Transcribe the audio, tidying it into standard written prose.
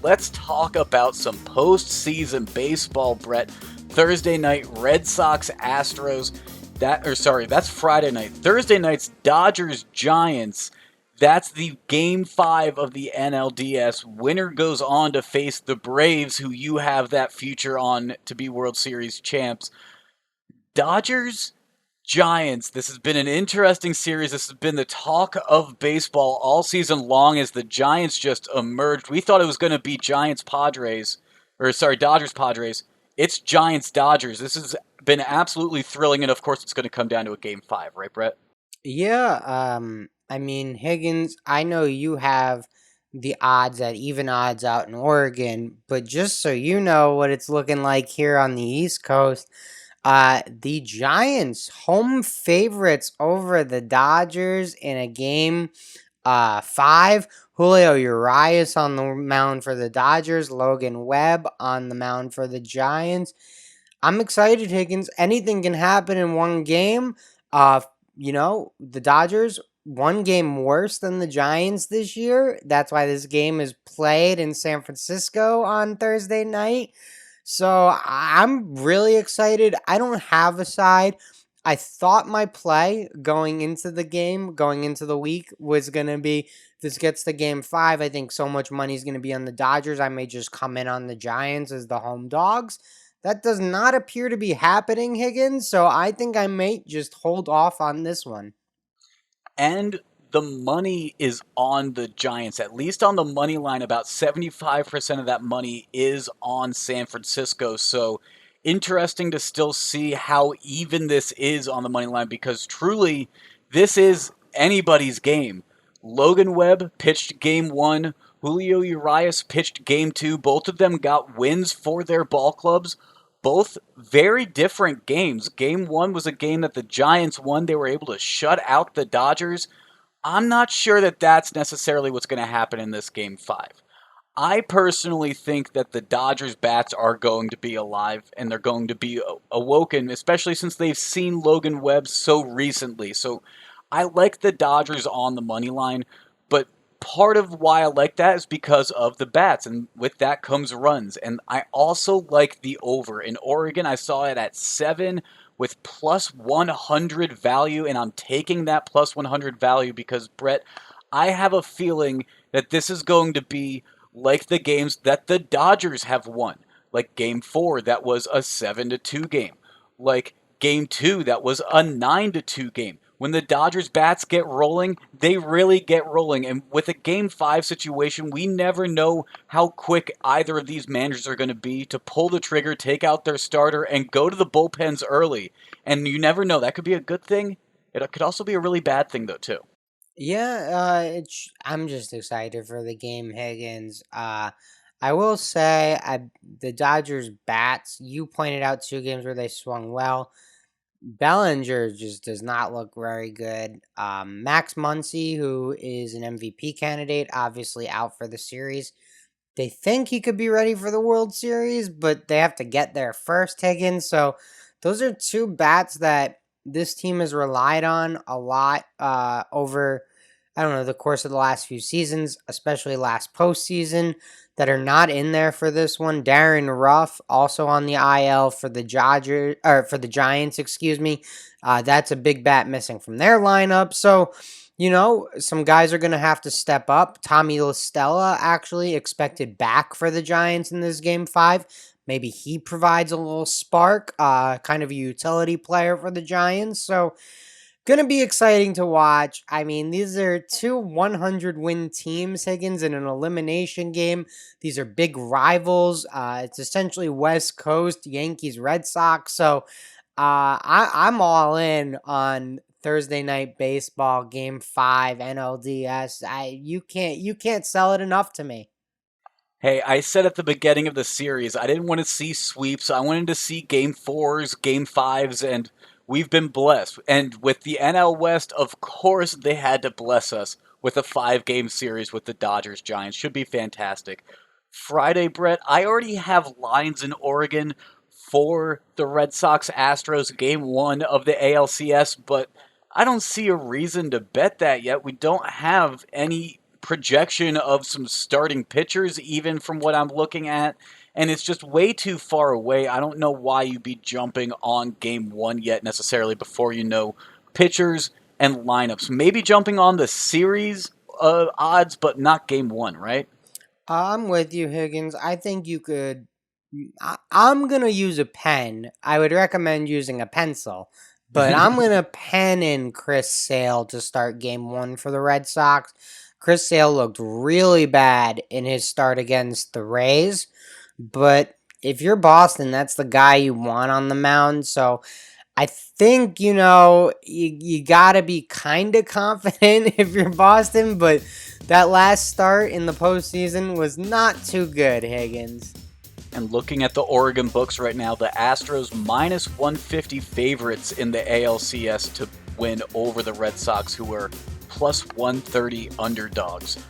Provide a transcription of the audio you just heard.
let's talk about some postseason baseball, Brett. Thursday night, Red Sox, Astros. That's Friday night. Thursday night's Dodgers, Giants. That's the Game 5 of the NLDS. Winner goes on to face the Braves, who you have that future on to be World Series champs. Dodgers, Giants. This has been an interesting series. This has been the talk of baseball all season long as the Giants just emerged. We thought it was going to be Dodgers Padres. It's Giants Dodgers. This has been absolutely thrilling, and of course, it's going to come down to a Game 5, right, Brett? Yeah, I mean, Higgins, I know you have the odds at even odds out in Oregon, but just so you know what it's looking like here on the East Coast, the Giants home favorites over the Dodgers in a game 5. Julio Urias on the mound for the Dodgers, Logan Webb on the mound for the Giants. I'm excited, Higgins. Anything can happen in one game. Uh, the Dodgers one game worse than the Giants this year. That's why this game is played in San Francisco on Thursday night. So I'm really excited. I don't have a side. I thought my play going into the game, going into the week, was going to be if this gets to game 5, I think so much money is going to be on the Dodgers. I may just come in on the Giants as the home dogs. That does not appear to be happening, Higgins. So I think I may just hold off on this one. And the money is on the Giants, at least on the money line. About 75% of that money is on San Francisco. So interesting to still see how even this is on the money line because truly this is anybody's game. Logan Webb pitched game 1. Julio Urias pitched game 2. Both of them got wins for their ball clubs. Both very different games. Game 1 was a game that the Giants won. They were able to shut out the Dodgers. I'm not sure that that's necessarily what's going to happen in this Game 5. I personally think that the Dodgers' bats are going to be alive and they're going to be awoken, especially since they've seen Logan Webb so recently. So I like the Dodgers on the money line, but part of why I like that is because of the bats, and with that comes runs. And I also like the over. In Oregon, I saw it at 7 with plus 100 value, and I'm taking that plus 100 value because, Brett, I have a feeling that this is going to be like the games that the Dodgers have won. Like Game 4, that was a 7-2 game. Like Game 2, that was a 9-2 game. When the Dodgers bats get rolling, they really get rolling. And with a Game 5 situation, we never know how quick either of these managers are going to be to pull the trigger, take out their starter, and go to the bullpens early. And you never know. That could be a good thing. It could also be a really bad thing, though, too. Yeah, I'm just excited for the game, Higgins. I will say, the Dodgers bats. You pointed out 2 games where they swung well. Bellinger just does not look very good. Max Muncy, who is an MVP candidate, obviously out for the series. They think he could be ready for the World Series, but they have to get there first, Higgins. So those are 2 bats that this team has relied on a lot over, I don't know, the course of the last few seasons, especially last postseason, that are not in there for this one. Darren Ruff also on the IL for the Giants, excuse me. That's a big bat missing from their lineup. So some guys are going to have to step up. Tommy La Stella actually expected back for the Giants in this Game 5. Maybe he provides a little spark, kind of a utility player for the Giants. So, going to be exciting to watch. I mean, these are 2 100-win teams, Higgins, in an elimination game. These are big rivals. It's essentially West Coast, Yankees, Red Sox. So, I'm all in on Thursday night baseball game 5 NLDS. You can't sell it enough to me. Hey, I said at the beginning of the series, I didn't want to see sweeps. I wanted to see Game 4s, Game 5s, and we've been blessed. And with the NL West, of course, they had to bless us with a 5-game series with the Dodgers Giants. Should be fantastic. Friday, Brett, I already have lines in Oregon for the Red Sox Astros Game 1 of the ALCS, but I don't see a reason to bet that yet. We don't have any projection of some starting pitchers, even from what I'm looking at. And it's just way too far away. I don't know why you'd be jumping on game one yet necessarily before you know pitchers and lineups. Maybe jumping on the series odds, but not game one, right? I'm with you, Higgins. I think you could. I'm going to use a pen. I would recommend using a pencil, but I'm going to pen in Chris Sale to start game one for the Red Sox. Chris Sale looked really bad in his start against the Rays, but if you're Boston, that's the guy you want on the mound. So I think, you got to be kind of confident if you're Boston, but that last start in the postseason was not too good, Higgins. And looking at the Oregon books right now, the Astros minus 150 favorites in the ALCS to win over the Red Sox, who are plus 130 underdogs.